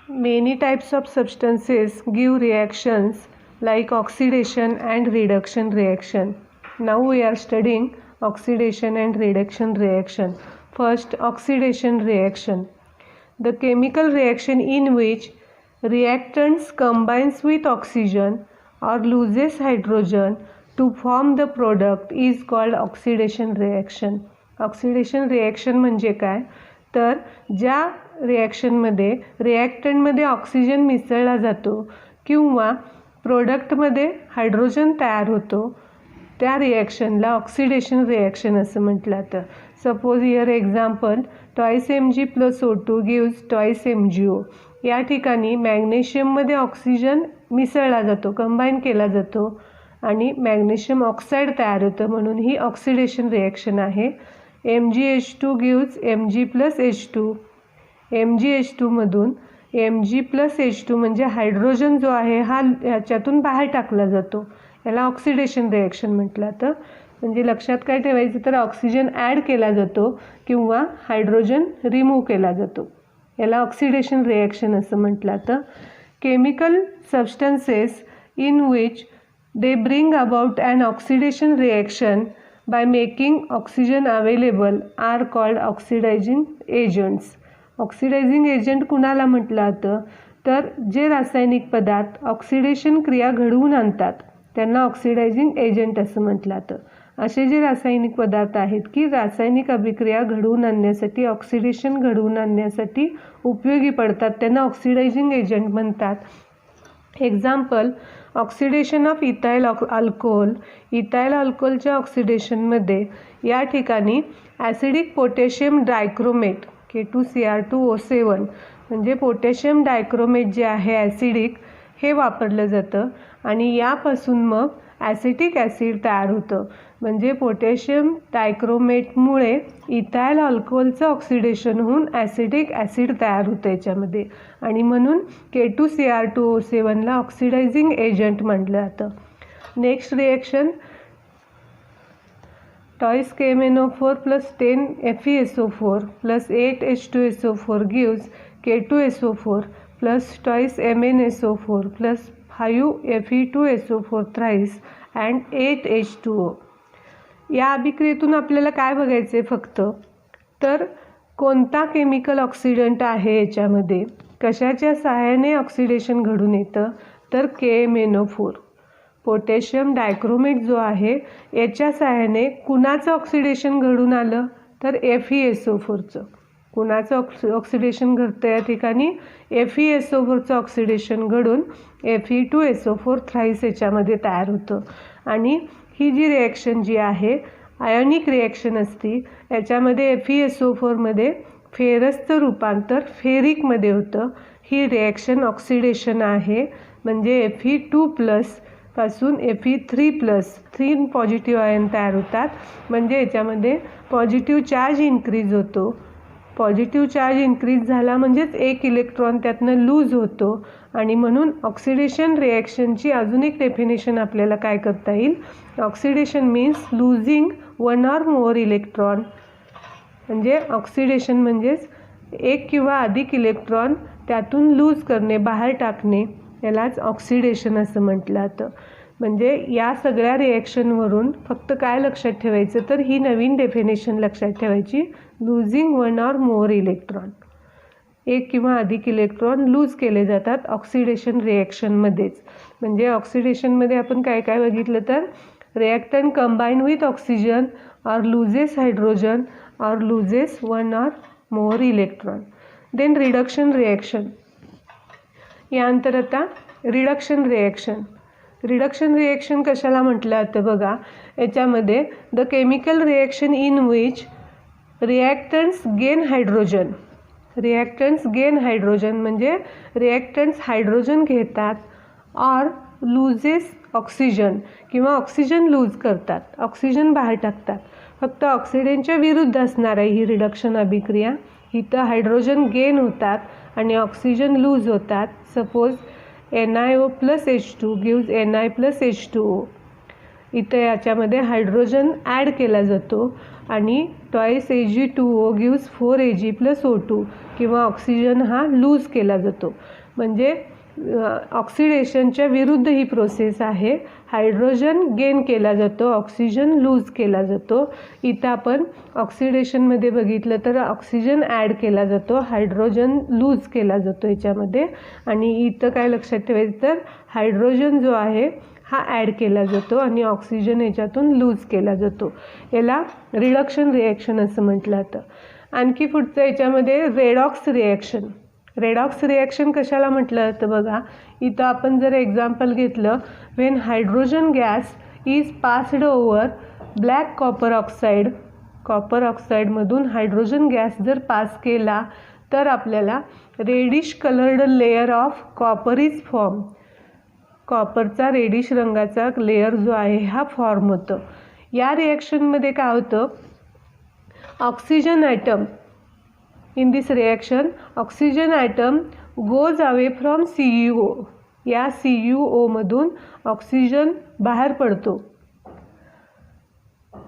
Many types of substances give reactions like oxidation and reduction reaction. Now we are studying oxidation and reduction reaction. First, oxidation reaction. The chemical reaction in which reactants combines with oxygen or loses hydrogen to form the product is called oxidation reaction. Oxidation reaction म्हणजे काय तर ज्या रिॲक्शनमध्ये रिॲक्टंटमध्ये oxygen मिसळला जातो किंवा प्रोडक्टमध्ये hydrogen तयार होतो त्या रिॲक्शनला ऑक्सिडेशन रिॲक्शन असं म्हटलं जातं. Suppose here example twice mg + O2 gives twice MgO. या ठिकाणी मॅग्नेशियममध्ये ऑक्सिजन मिसळला जातो, कंबाईन केला जातो आणि मॅग्नेशियम ऑक्साईड तयार होतं, म्हणून ही ऑक्सिडेशन रिॲक्शन आहे. MgH2 gives Mg + H2. MgH2 मधून Mg + H2 म्हणजे हायड्रोजन जो आहे हा याच्यातून बाहेर टाकला जातो, याला ऑक्सिडेशन रिॲक्शन म्हटलं जातं. म्हणजे लक्षात काय ठेवायचं तर ऑक्सिजन ॲड केला जातो किंवा हायड्रोजन रिमूव्ह केला जातो, याला ऑक्सिडेशन रिॲक्शन असं म्हटलं जातं. Chemical substances in which they bring about an oxidation reaction by making oxygen available are called oxidizing agents. Oxidizing agent कुणाला म्हटलं जातं तर जे रासायनिक पदार्थ ऑक्सिडेशन क्रिया घडवून आणतात त्यांना ऑक्सिडायझिंग एजंट असं म्हटलं जातं. असे जे रासायनिक पदार्थ आहेत की रासायनिक अभिक्रिया घडवून आणण्यासाठी ऑक्सिडेशन घडवून आणण्यासाठी उपयोगी पडतात त्यांना ऑक्सिडायझिंग एजंट म्हणतात. Example oxidation of ethyl alcohol. Ethyl अल्कोहोलच्या ऑक्सिडेशनमध्ये या ठिकाणी ॲसिडिक पोटॅशियम डायक्रोमेट K2Cr2O7 म्हणजे पोटॅशियम डायक्रोमेट जे आहे ॲसिडिक हे वापरलं जातं आणि यापासून मग ॲसिटिक ॲसिड तयार होतं. म्हणजे पोटॅशियम डायक्रोमेटमुळे इथाइल अल्कोहोलचं ऑक्सिडेशन होऊन ॲसिटिक ॲसिड तयार होतं याच्यामध्ये आणि म्हणून K2Cr2O7ला ऑक्सिडायझिंग एजंट म्हटलं जातं. Next reaction twice KMnO4 + 10 FeSO4 + 8 H2SO4 gives K2SO4 + twice MnSO4 + 5 Fe2SO4 thrice and 8 H2O. या अभिक्रियेतून आपल्याला काय बघायचं आहे फक्त तर कोणता केमिकल ऑक्सिडंट आहे याच्यामध्ये, कशाच्या सहाय्याने ऑक्सिडेशन घडून येतं तर KMnO4 पोटॅशियम डायक्रोमेट जो आहे याच्या सहाय्याने कुणाचं ऑक्सिडेशन घडून आलं तर FeSO4चं. कुणाचं ऑक्सिडेशन घडतं या ठिकाणी FeSO4चं ऑक्सिडेशन घडून Fe2SO4 थ्राईस याच्यामध्ये तयार होतं. आणि ही जी रिॲक्शन जी आहे आयोनिक रिॲक्शन असती याच्यामध्ये FeSO4मध्ये फेरसचं रूपांतर फेरिकमध्ये होतं. ही रिॲक्शन ऑक्सिडेशन आहे म्हणजे Fe2+ पासून Fe3+ 3 पॉझिटिव्ह आयन तयार होतात. म्हणजे याच्यामध्ये पॉझिटिव्ह चार्ज इन्क्रीज होतो. पॉझिटिव्ह चार्ज इन्क्रीज झाला म्हणजेच एक इलेक्ट्रॉन त्यातनं लूज होतो आणि म्हणून ऑक्सिडेशन रिॲक्शनची अजून एक डेफिनेशन आपल्याला काय करता येईल. Oxidation means losing 1 or more electron. म्हणजे ऑक्सिडेशन म्हणजेच एक किंवा अधिक इलेक्ट्रॉन त्यातून लूज करणे, बाहेर टाकणे, यालाच ऑक्सिडेशन असं म्हटलं जातं. म्हणजे या सगळ्या रिॲक्शनवरून फक्त काय लक्षात ठेवायचं तर ही नवीन डेफिनेशन लक्षात ठेवायची, लूजिंग 1 or more इलेक्ट्रॉन. एक किंवा अधिक इलेक्ट्रॉन लूज केले जातात ऑक्सिडेशन रिॲक्शनमध्येच. म्हणजे ऑक्सिडेशनमध्ये आपण काय काय बघितलं तर reactant combine with oxygen or loses hydrogen or loses 1 or more electron. Then reduction reaction. यानंतर आता रिडक्शन रिॲक्शन. रिडक्शन रिॲक्शन कशाला म्हटलं जातं बघा, याच्यामध्ये the chemical reaction in which reactants gain hydrogen. Reactants gain hydrogen म्हणजे रिॲक्टंट्स हायड्रोजन घेतात और लूजेस ऑक्सिजन किंवा ऑक्सिजन लूज करतात, ऑक्सिजन बाहेर टाकतात. फक्त ऑक्सिडेंटच्या विरुद्ध असणार आहे ही रिडक्शन अभिक्रिया. इथं हायड्रोजन गेन होतात आणि ऑक्सिजन लूज होतात. Suppose NiO + H2 gives Ni + H2O. इथं याच्यामध्ये हायड्रोजन ॲड केला जातो आणि twice Ag2O gives 4 Ag plus O2, किंवा ऑक्सिजन हा लूज केला जातो. म्हणजे ऑक्सिडेशनच्या विरुद्ध ही प्रोसेस आहे. हायड्रोजन गेन केला जातो, ऑक्सिजन लूज केला जातो. इथं आपण ऑक्सिडेशनमध्ये बघितलं तर ऑक्सिजन ॲड केला जातो, हायड्रोजन लूज केला जातो याच्यामध्ये. आणि इथं काय लक्षात ठेवायचं तर हायड्रोजन जो आहे हा ॲड केला जातो आणि ऑक्सिजन याच्यातून लूज केला जातो. याला रिडक्शन रिॲक्शन असं म्हटलं जातं. आणखी पुढचं याच्यामध्ये रेडॉक्स रिॲक्शन. रेडॉक्स रिॲक्शन कशाला म्हटलं जातं बघा, इथं आपण जर एक्झाम्पल घेतलं, when hydrogen gas is passed over black copper oxide, copper ऑक्साईडमधून हायड्रोजन गॅस जर पास केला तर आपल्याला reddish coloured layer of copper is form. कॉपरचा रेडिश रंगाचा लेयर जो आहे हा फॉर्म होतं. या रिॲक्शनमध्ये काय होतं, oxygen atom in this reaction oxygen atom goes away from CuO. या CuO मधून ऑक्सिजन बाहेर पडतो.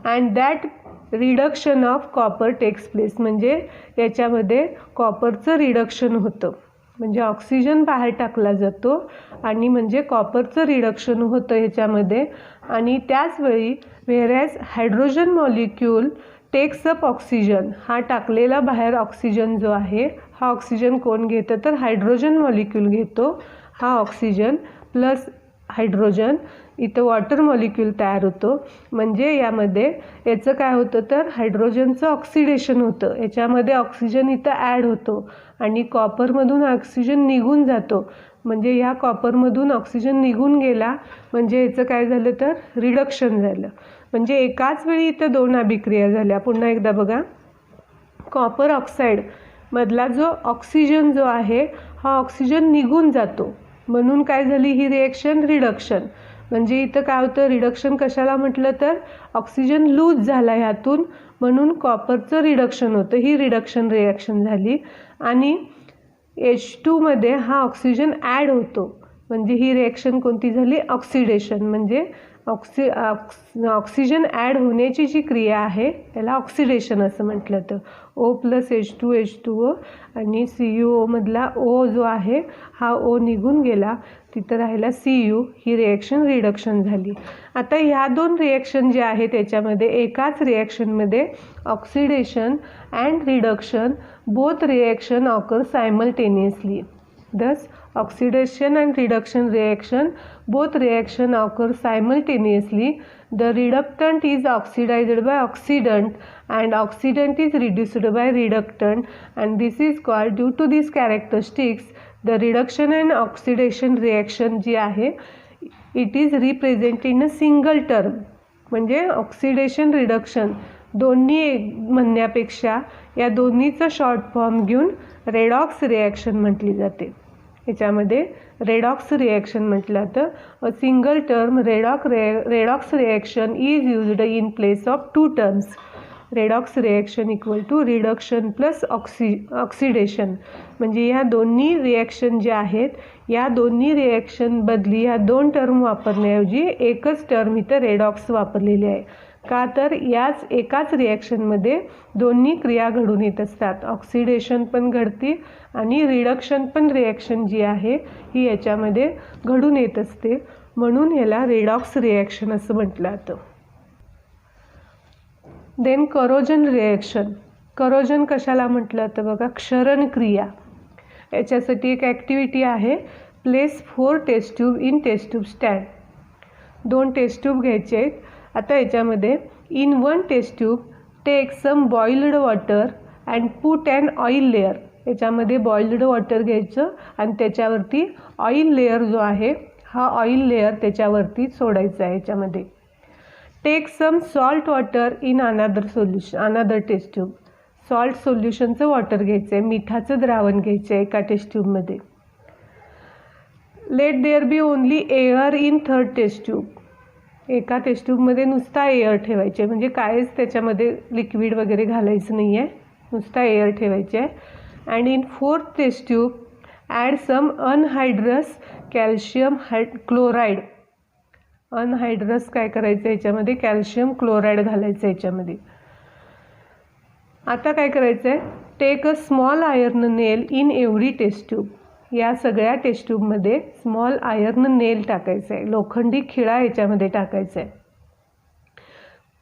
And that reduction of copper takes place. म्हणजे याच्यामध्ये कॉपरचं रिडक्शन होतं, म्हणजे ऑक्सिजन बाहेर टाकला जातो आणि म्हणजे कॉपरचं रिडक्शन होतं ह्याच्यामध्ये. आणि त्याचवेळी whereas hydrogen molecule takes up oxygen, हा टाकलेला बाहेर ऑक्सिजन जो आहे हा ऑक्सिजन कोण घेतं तर हायड्रोजन मॉलिक्यूल घेतो. हा ऑक्सिजन प्लस हायड्रोजन, इथं वॉटर मॉलिक्यूल तयार होतो. म्हणजे यामध्ये याचं काय होतं तर हायड्रोजनचं ऑक्सिडेशन होतं, याच्यामध्ये ऑक्सिजन इथं ॲड होतो आणि कॉपरमधून ऑक्सिजन निघून जातो. म्हणजे ह्या कॉपरमधून ऑक्सिजन निघून गेला म्हणजे याचं काय झालं तर रिडक्शन झालं. म्हणजे एकाच वेळी इथं दोन अभिक्रिया झाल्या. पुन्हा एकदा बघा, कॉपर ऑक्साईड मधला जो ऑक्सिजन जो आहे हा ऑक्सिजन निघून जातो म्हणून काय झाली ही रिॲक्शन रिडक्शन. म्हणजे इथं काय होतं, रिडक्शन कशाला म्हटलं तर ऑक्सिजन लूज झाला ह्यातून म्हणून कॉपरचं रिडक्शन होतं, ही रिडक्शन रिॲक्शन झाली. आणि H2 मध्ये हा ऑक्सिजन ॲड होतो म्हणजे ही रिॲक्शन कोणती झाली, ऑक्सिडेशन. म्हणजे ऑक्सिजन ॲड होण्याची जी क्रिया आहे त्याला ऑक्सिडेशन असं म्हटलं जातं. O प्लस H2O आणि CuO मधला O जो आहे हा O निघून गेला, तिथं राहिला Cu, ही रिॲक्शन रिडक्शन झाली. आता ह्या दोन रिॲक्शन जे आहे त्याच्यामध्ये एकाच रिॲक्शनमध्ये oxidation and reduction both reaction occur simultaneously. Thus, oxidation and reduction reaction, both reaction occur simultaneously. The reductant is oxidized by oxidant and oxidant is reduced by reductant, and this is called, due to these characteristics, the reduction and oxidation reaction जी आहे it is represented in a single term. म्हणजे ऑक्सिडेशन रिडक्शन दोन्ही म्हणण्यापेक्षा या दोन्हीचं short form घेऊन रेडॉक्स रिॲक्शन म्हटली जाते. याच्यामध्ये रेडॉक्स रिॲक्शन म्हटलं तर a single term redox reaction is used in place of two terms. Redox reaction equal to reduction plus oxidation. म्हणजे या दोन्ही रिॲक्शन जे आहेत या दोन्ही रिॲक्शन बदली ह्या दोन टर्म वापरण्याऐवजी एकच टर्म इथं रेडॉक्स वापरलेली आहे. का तर याच एकाच रिॲक्शनमध्ये दोन्ही क्रिया घडून येत असतात, ऑक्सिडेशन पण घडते आणि रिडक्शन पण रिॲक्शन जी आहे ही याच्यामध्ये घडून येत असते म्हणून याला रेडॉक्स रिॲक्शन असं म्हटलं जातं. Then corrosion reaction. करोजन कशाला म्हटलं जातं बघा, क्षरण क्रिया. याच्यासाठी एक ॲक्टिव्हिटी आहे, place 4 test tube in test tube stand. 2 test tube घ्यायचे आहेत. आता याच्यामध्ये in 1 test tube take some boiled water and put and oil layer. याच्यामध्ये बॉइल्ड वॉटर घ्यायचं आणि त्याच्यावरती ऑइल लेअर जो आहे हा ऑइल लेअर त्याच्यावरती सोडायचा आहे. याच्यामध्ये take some salt water in another test tube. Salt सोल्युशनचं वॉटर घ्यायचं आहे, मिठाचं द्रावण घ्यायचं आहे एका टेस्ट ट्यूबमध्ये. Let there be only air in 3rd test tube. एका टेस्ट ट्यूबमध्ये नुसता एअर ठेवायचे, म्हणजे कायच त्याच्यामध्ये लिक्विड वगैरे घालायचं नाही आहे, नुसता एअर ठेवायचे आहे. And in 4th test tube add some anhydrous calcium chloride. Anhydrous काय करायचं याच्यामध्ये, कॅल्शियम क्लोराईड घालायचं याच्यामध्ये. आता काय करायचं आहे, take a small iron nail in every test tube. या सगळ्या टेस्ट ट्यूबमध्ये स्मॉल आयर्न नेल टाकायचं आहे, लोखंडी खिळा याच्यामध्ये टाकायचा आहे.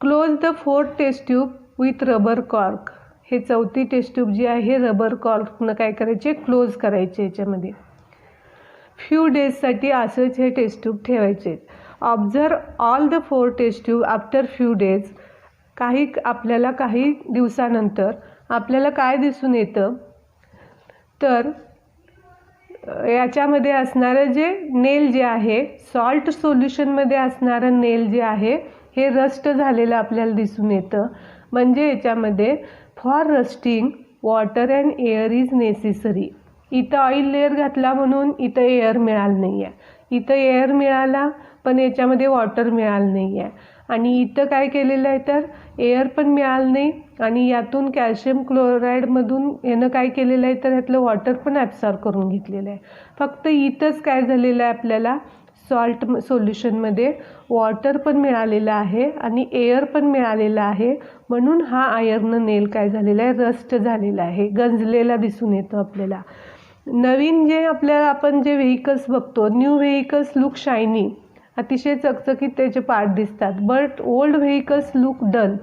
Close the 4th test tube with rubber cork. हे 4थी टेस्ट ट्यूब जी आहे रबर कॉर्कनं काय करायचे, क्लोज करायचे याच्यामध्ये. फ्यू डेजसाठी असंच हे टेस्ट ट्यूब ठेवायचे. Observe all the 4 test tube after few days. आपल्याला काही दिवसानंतर आपल्याला काय दिसून येतं, तर याच्यामध्ये असणारं जे नेल जे आहे, सॉल्ट सोल्युशनमध्ये असणारं नेल जे आहे हे रस्ट झालेलं आपल्याला दिसून येतं. म्हणजे याच्यामध्ये for rusting water and air is necessary. इथं ऑइल लेअर घातला म्हणून इथं एअर मिळालं नाही आहे, इथं एअर मिळाला पण याच्यामध्ये वॉटर मिळालं नाही आहे, आणि इथं काय केलेलं आहे तर एअर पण मिळालं नाही, आणि यातून कॅल्शियम क्लोराईडमधून यानं काय केलेलं आहे तर यातलं वॉटर पण ॲब्सॉर्ब करून घेतलेलं आहे. फक्त इथंच काय झालेलं आहे, आपल्याला सॉल्ट सोल्युशनमध्ये वॉटर पण मिळालेलं आहे आणि एअर पण मिळालेलं आहे, म्हणून हा आयर्न नेल काय झालेला आहे, रस्ट झालेला आहे, गंजलेला दिसून येतो आपल्याला. नवीन जे आपण जे व्हेकल्स बघतो, न्यू व्हेकल्स लुक शायनी, अतिशय चकचकीत त्याचे पार्ट दिसतात. But old vehicles look dull.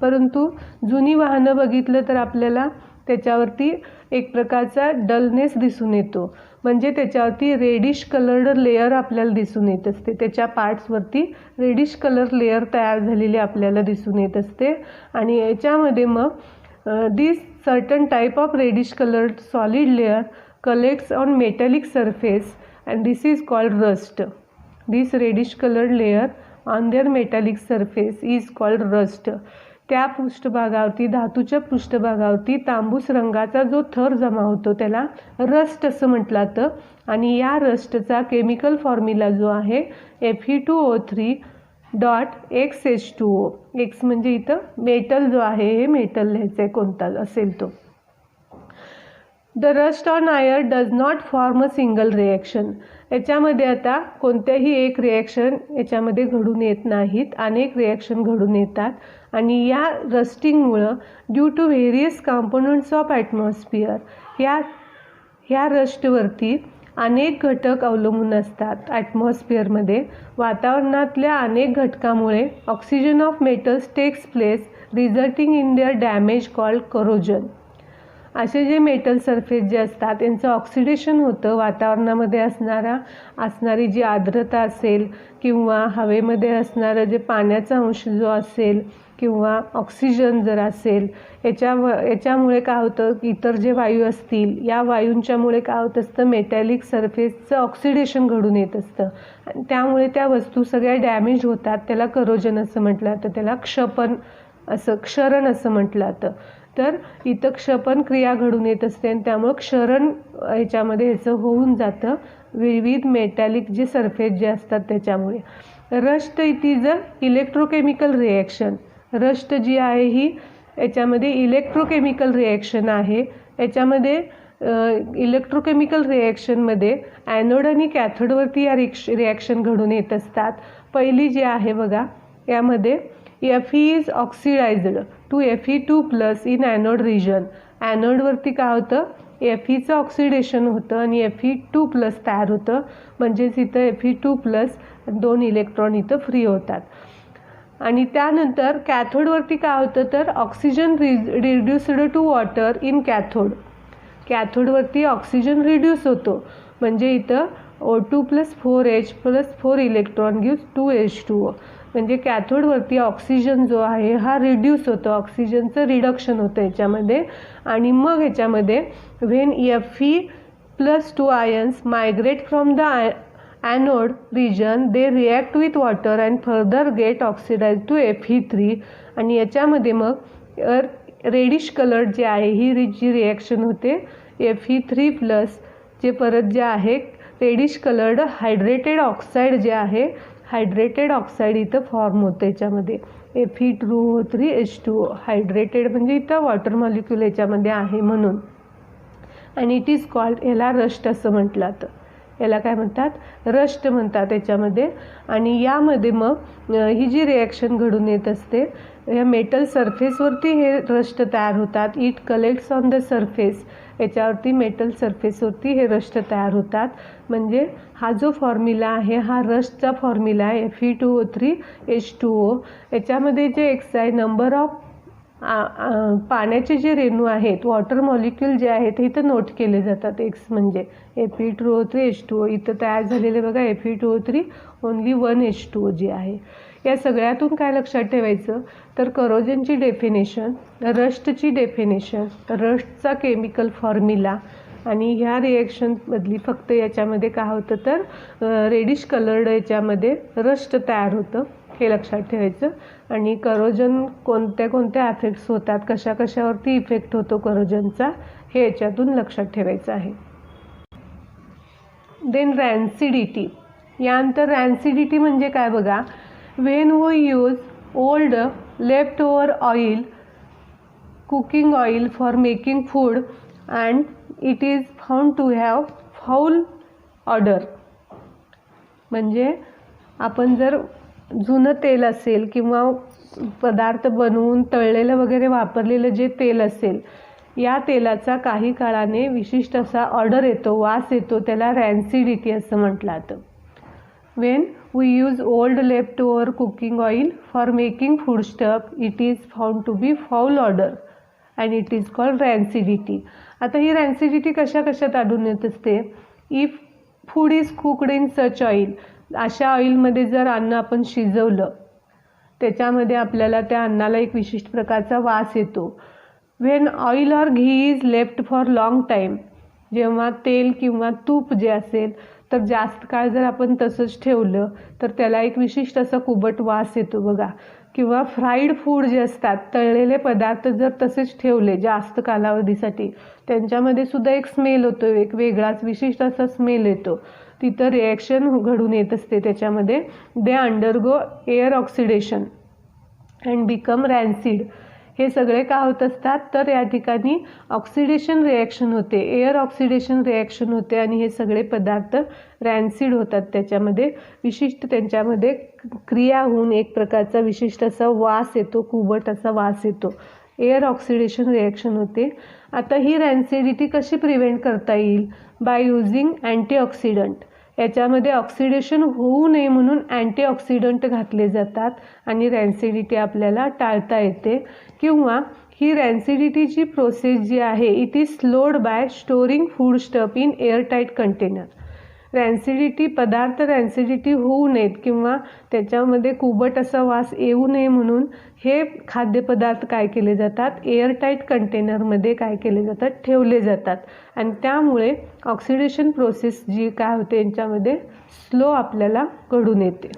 परंतु जुनी वाहनं बघितलं तर आपल्याला त्याच्यावरती एक प्रकारचा डलनेस दिसून येतो. म्हणजे त्याच्यावरती रेडिश कलर्ड लेअर आपल्याला दिसून येत असते, त्याच्या पार्ट्सवरती रेडिश कलर लेअर तयार झालेली आपल्याला दिसून येत असते. आणि याच्यामध्ये मग this certain type of reddish coloured solid layer collects on metallic surface and this is called rust. This reddish coloured layer on there metallic surface is called rust. त्या पृष्ठभागावरती, धातूच्या पृष्ठभागावरती तांबूस रंगाचा जो थर जमा होतो त्याला रस्ट असं म्हटलं जातं. आणि या रस्टचा केमिकल फॉर्म्युला जो आहे Fe2O3.XH2O. एक्स म्हणजे इथं मेटल जो आहे, हे मेटल लिहायचं आहे कोणता असेल तो. The rust on iron does not form a single reaction. याच्यामध्ये आता कोणत्याही एक रिॲक्शन याच्यामध्ये घडून येत नाहीत, अनेक रिॲक्शन घडून येतात. आणि या रस्टिंगमुळं due to various components of atmosphere, ह्या रस्टवरती अनेक घटक अवलंबून असतात. ॲटमॉस्फिअरमध्ये वातावरणातल्या अनेक घटकामुळे oxygen of metals takes place resulting in their damage called corrosion. असे जे मेटल सरफेस जे असतात यांचं ऑक्सिडेशन होतं. वातावरणामध्ये असणारी जी आर्द्रता असेल किंवा हवेमध्ये असणारं जे पाण्याचा अंश जो असेल किंवा ऑक्सिजन जर असेल, याच्यामुळे काय होतं, इतर जे वायू असतील या वायूंच्यामुळे काय होत असतं, मेटॅलिक सरफेसचं ऑक्सिडेशन घडून येत असतं. आणि त्यामुळे त्या वस्तू सगळ्या डॅमेज होतात. त्याला करोजन असं म्हटलं जातं, त्याला क्षरण असं म्हटलं जातं. तर इथं क्षपण क्रिया घडून येत असते आणि त्यामुळं क्षरण ह्याच्यामध्ये ह्याचं होऊन जातं विविध मेटॅलिक जे सरफेस जे असतात त्याच्यामुळे. Rust it is a electrochemical reaction. Rust जी आहे ही याच्यामध्ये इलेक्ट्रोकेमिकल रिॲक्शन आहे. याच्यामध्ये इलेक्ट्रोकेमिकल रिॲक्शनमध्ये ॲनोड आणि कॅथोडवरती या रिॲक्शन घडून येत असतात. पहिली जी आहे बघा, यामध्ये Fe is oxidized to Fe2+ in anode region. ॲनोडवरती काय होतं, Feचं ऑक्सिडेशन होतं आणि Fe2+ तयार होतं. म्हणजेच इथं Fe2+ 2 इलेक्ट्रॉन इथं फ्री होतात. आणि त्यानंतर कॅथोडवरती काय होतं तर oxygen reduced to water in cathode. कॅथोडवरती ऑक्सिजन रिड्यूस होतो, म्हणजे इथं O2+ 4H+ 4 electron gives 2H2O. म्हणजे कॅथोडवरती ऑक्सिजन जो आहे हा रिड्यूस होतो, ऑक्सिजनचं रिडक्शन होतं याच्यामध्ये. आणि मग ह्याच्यामध्ये when Fe+2 ions migrate from the anode region they react with water and further get oxidize to Fe3. आणि याच्यामध्ये मग रेडिश कलर जे आहे ही जी रिॲक्शन होते Fe3+ जे परत जे आहे रेडिश कलर्ड हायड्रेटेड ऑक्साईड जे आहे, हायड्रेटेड ऑक्साईड इथं फॉर्म होतं याच्यामध्ये Fe2O3H2O. हायड्रेटेड म्हणजे इथं वॉटर मॉलिक्यूल याच्यामध्ये आहे म्हणून. आणि इट इज कॉल्ड, याला रस्ट असं म्हटलं जातं. याला काय म्हणतात, रस्ट म्हणतात याच्यामध्ये. आणि यामध्ये मग ही जी रिॲक्शन घडून येत असते, या मेटल सरफेसवरती हे रस्ट तयार होतात. It collects on the surface, याच्यावरती मेटल सरफेसवरती हे रस्ट तयार होतात. म्हणजे हा जो फॉर्म्युला आहे हा रस्टचा फॉर्म्युला आहे, Fe2O3H2O. याच्यामध्ये जे एक्स आहे, नंबर ऑफ पाण्याचे जे रेणू आहेत, वॉटर मॉलिक्यूल जे आहेत हे इथं नोट केले जातात. एक्स म्हणजे Fe2O3H2O. इथं तयार झालेले बघा Fe2O3 ओन्ली 1 H2O जे आहे. या सगळ्यातून काय लक्षात ठेवायचं, तर करोजनची डेफिनेशन, रस्टची डेफिनेशन, रस्टचा केमिकल फॉर्म्युला आणि ह्या रिॲक्शनमधली फक्त याच्यामध्ये काय होतं तर रेडिश कलर्ड याच्यामध्ये रस्ट तयार होतं, हे लक्षात ठेवायचं. आणि करोजन कोणत्या कोणत्या इफेक्ट्स होतात, कशा कशावरती इफेक्ट होतो करोजनचा, हे याच्यातून लक्षात ठेवायचं आहे. Then rancidity. यानंतर रॅन्सिडिटी म्हणजे काय बघा, when we use old left over oil, cooking oil for making food and it is found to have foul odour. म्हणजे आपण जर जुनं तेल असेल किंवा पदार्थ बनवून तळलेलं वगैरे वापरलेलं जे तेल असेल, या तेलाचा काही काळाने विशिष्ट असा ऑर्डर येतो, वास येतो, त्याला रॅन्सिडिटी असं म्हटलं जातं. When we use old left over cooking oil for making food stuff, it is found to be foul order and it is called rancidity. आता ही रॅन्सिडिटी कशा कशात आढळून येत असते, if food is cooked in such oil, अशा ऑइलमध्ये जर अन्न आपण शिजवलं, त्याच्यामध्ये आपल्याला त्या अन्नाला एक विशिष्ट प्रकारचा वास येतो. When oil or ghee is left for long time, जेव्हा तेल किंवा तूप जे असेल तर जास्त काळ जर आपण तसंच ठेवलं तर त्याला एक विशिष्ट असा कुबट वास येतो बघा. किंवा फ्राईड फूड जे असतात, तळलेले पदार्थ जर तसेच ठेवले जास्त कालावधीसाठी, त्यांच्यामध्ये सुद्धा एक स्मेल होतो, एक वेगळाच विशिष्ट असा स्मेल येतो. तिथं रिॲक्शन घडून येत असते त्याच्यामध्ये. They undergo air oxidation and become rancid. हे सगळे का होत असतात तर या ठिकाणी ऑक्सिडेशन रिॲक्शन होते, एअर ऑक्सिडेशन रिॲक्शन होते आणि हे सगळे पदार्थ रॅन्सिड होतात. त्याच्यामध्ये विशिष्ट त्यांच्यामध्ये क्रिया होऊन एक प्रकारचा विशिष्ट असा वास येतो, कुबट असा वास येतो. एअर ऑक्सिडेशन रिॲक्शन होते. आता ही रॅन्सिडिटी कशी प्रिव्हेंट करता येईल, बाय युझिंग अँटीऑक्सिडंट. याच्यामध्ये ऑक्सिडेशन होऊ नये म्हणून अँटीऑक्सिडंट घातले जातात आणि रॅन्सिडिटी आपल्याला टाळता येते. किंवा ही रॅन्सिडिटीची प्रोसेस जी आहे, it is slowed by storing food stuff in airtight container. Rancidity पदार्थ रॅन्सिडिटी होऊ नयेत किंवा त्याच्यामध्ये कुबट असा वास येऊ नये म्हणून हे खाद्यपदार्थ काय केले जातात, एअरटाईट कंटेनरमध्ये काय केले जातात, ठेवले जातात. आणि त्यामुळे ऑक्सिडेशन प्रोसेस जी काय होते यांच्यामध्ये स्लो आपल्याला घडून येते.